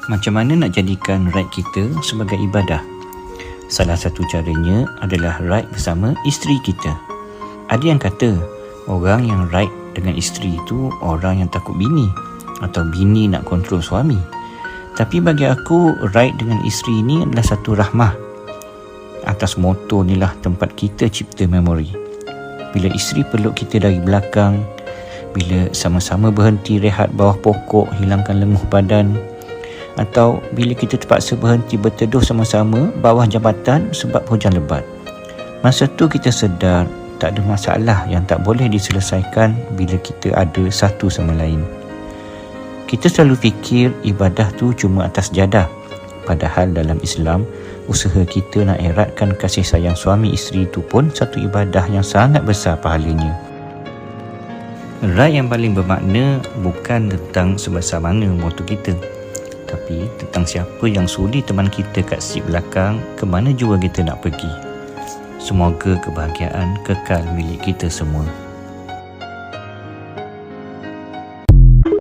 Macam mana nak jadikan ride kita sebagai ibadah? Salah satu caranya adalah ride bersama isteri kita. Ada yang kata orang yang ride dengan isteri itu orang yang takut bini, atau bini nak kontrol suami. Tapi bagi aku, ride dengan isteri ini adalah satu rahmah. Atas motor ni lah tempat kita cipta memori. Bila isteri peluk kita dari belakang, bila sama-sama berhenti rehat bawah pokok hilangkan lenguh badan, atau bila kita terpaksa berhenti berteduh sama-sama bawah jambatan sebab hujan lebat. Masa tu kita sedar tak ada masalah yang tak boleh diselesaikan bila kita ada satu sama lain. Kita selalu fikir ibadah tu cuma atas jadah, padahal dalam Islam, usaha kita nak eratkan kasih sayang suami isteri itu pun satu ibadah yang sangat besar pahalanya. Ride yang paling bermakna bukan tentang sebesar mana motor kita, tapi tentang siapa yang sudi teman kita kat seat belakang ke mana jua kita nak pergi. Semoga kebahagiaan kekal milik kita semua.